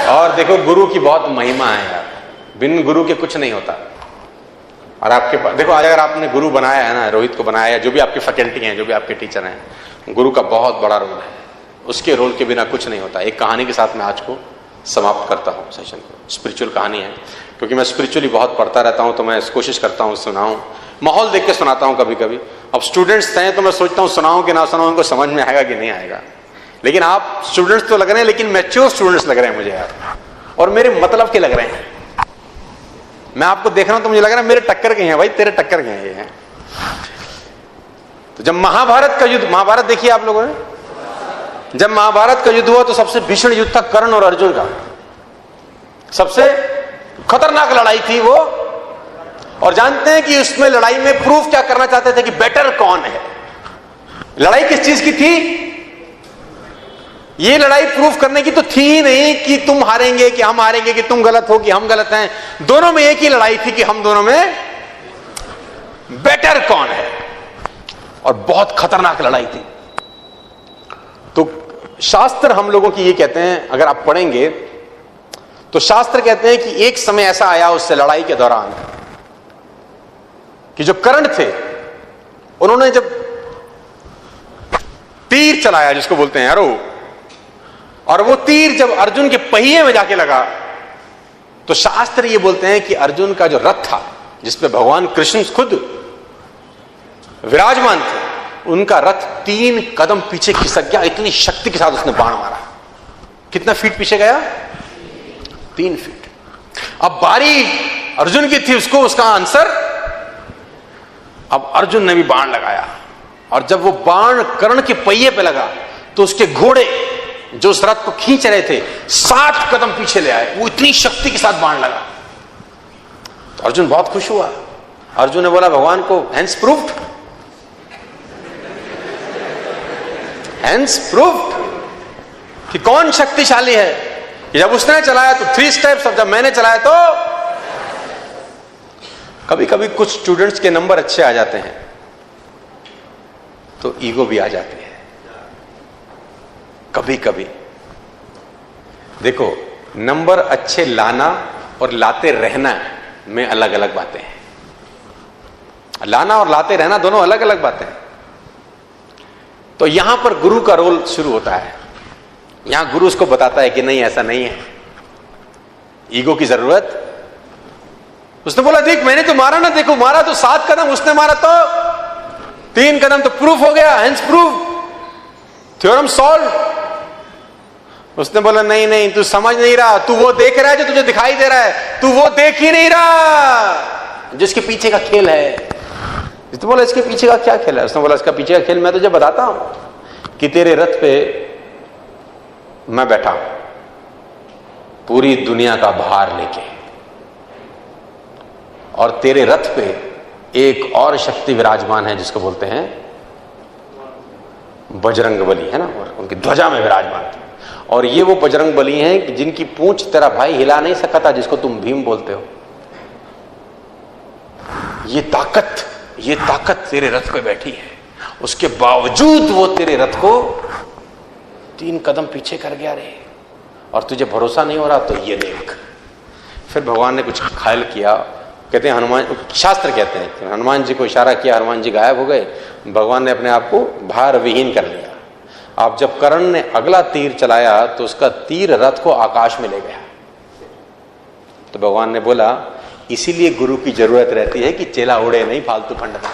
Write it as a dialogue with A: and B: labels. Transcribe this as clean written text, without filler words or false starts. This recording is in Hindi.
A: और देखो गुरु की बहुत महिमा है यार, बिन गुरु के कुछ नहीं होता। और आपके पास देखो, आज अगर आपने गुरु बनाया है ना, रोहित को बनाया, जो भी आपकी फैकल्टी हैं, जो भी आपके टीचर हैं, गुरु का बहुत बड़ा रोल है। उसके रोल के बिना कुछ नहीं होता। एक कहानी के साथ मैं आज को समाप्त करता हूँ सेशन को। स्पिरिचुअल कहानी है, क्योंकि मैं स्पिरिचुअली बहुत पढ़ता रहता हूँ, तो मैं कोशिश करता हूँ सुनाऊँ, माहौल देख के सुनाता हूँ कभी कभी। अब स्टूडेंट्स हैं तो मैं सोचता हूँ सुनाऊँ कि ना सुनाऊँ, उनको समझ में आएगा कि नहीं आएगा। लेकिन आप स्टूडेंट्स तो लग रहे हैं, लेकिन मैच्योर स्टूडेंट्स लग रहे हैं मुझे यार, और मेरे मतलब के लग रहे हैं। मैं आपको देख रहा हूं तो मुझे लग रहा है मेरे टक्कर के हैं भाई, तेरे टक्कर के हैं ये हैं। तो जब महाभारत का युद्ध, महाभारत देखिए आप लोगों ने, जब महाभारत का युद्ध हुआ तो सबसे भीषण युद्ध था कर्ण और अर्जुन का। सबसे खतरनाक लड़ाई थी वो। और जानते हैं कि उसमें लड़ाई में प्रूफ क्या करना चाहते थे कि बेटर कौन है। लड़ाई किस चीज की थी? ये लड़ाई प्रूफ करने की तो थी ही नहीं कि तुम हारेंगे कि हम हारेंगे, कि तुम गलत हो कि हम गलत हैं। दोनों में एक ही लड़ाई थी कि हम दोनों में बेटर कौन है। और बहुत खतरनाक लड़ाई थी। तो शास्त्र हम लोगों की ये कहते हैं, अगर आप पढ़ेंगे तो शास्त्र कहते हैं कि एक समय ऐसा आया उससे लड़ाई के दौरान कि जो कर्ण थे उन्होंने जब तीर चलाया, जिसको बोलते हैं एरो, और वो तीर जब अर्जुन के पहिए में जाके लगा, तो शास्त्र ये बोलते हैं कि अर्जुन का जो रथ था, जिसपे भगवान कृष्ण खुद विराजमान थे, उनका रथ 3 कदम पीछे खिसक गया। इतनी शक्ति के साथ उसने बाण मारा। कितना फीट पीछे गया? 3 फीट। अब बारी अर्जुन की थी, उसको उसका आंसर। अब अर्जुन ने भी बाण लगाया, और जब वो बाण कर्ण के पहिए पे लगा तो उसके घोड़े जो उस रथ को खींच रहे थे 60 कदम पीछे ले आए। वो इतनी शक्ति के साथ बाण लगा। तो अर्जुन बहुत खुश हुआ। अर्जुन ने बोला भगवान को, हैंस प्रूफ्ड, हैंस प्रूफ्ड कि कौन शक्तिशाली है। कि जब उसने चलाया तो 3 स्टेप्स, अब जब मैंने चलाया तो। कभी कभी कुछ स्टूडेंट्स के नंबर अच्छे आ जाते हैं तो ईगो भी आ जाती है। कभी कभी देखो, नंबर अच्छे लाना और लाते रहना में अलग अलग बातें हैं। लाना और लाते रहना दोनों अलग अलग बातें हैं। तो यहां पर गुरु का रोल शुरू होता है। यहां गुरु उसको बताता है कि नहीं, ऐसा नहीं है, ईगो की जरूरत। उसने बोला देख मैंने तो मारा ना, देखो मारा तो 7 कदम, उसने मारा तो 3 कदम, तो प्रूफ हो गया, हेंस प्रूफ, थ्योरम सॉल्व। उसने बोला नहीं नहीं, तू समझ नहीं रहा, तू वो देख रहा है जो तुझे दिखाई दे रहा है, तू वो देख ही नहीं रहा जिसके पीछे का खेल है। उसने बोला इसके पीछे का क्या खेल है? उसने बोला इसका पीछे का खेल मैं तुझे बताता हूं कि तेरे रथ पे मैं बैठा हूं पूरी दुनिया का भार लेके, और तेरे रथ पे एक और शक्ति विराजमान है जिसको बोलते हैं बजरंग बली, है ना, और उनकी ध्वजा में विराजमान थे। और ये वो बजरंग बली हैं जिनकी पूंछ तेरा भाई हिला नहीं सका था, जिसको तुम भीम बोलते हो। ये ताकत तेरे रथ पे बैठी है, उसके बावजूद वो तेरे रथ को 3 कदम पीछे कर गया रे। और तुझे भरोसा नहीं हो रहा तो ये देख। फिर भगवान ने कुछ ख्याल किया। कहते हैं हनुमान, शास्त्र कहते हैं कि हनुमान जी को इशारा किया, हनुमान जी गायब हो गए। भगवान ने अपने आप को भार विहीन कर लिया। अब जब कर्ण ने अगला तीर चलाया तो उसका तीर रथ को आकाश में ले गया। तो भगवान ने बोला इसीलिए गुरु की जरूरत रहती है कि चेला उड़े नहीं फालतू फंड में।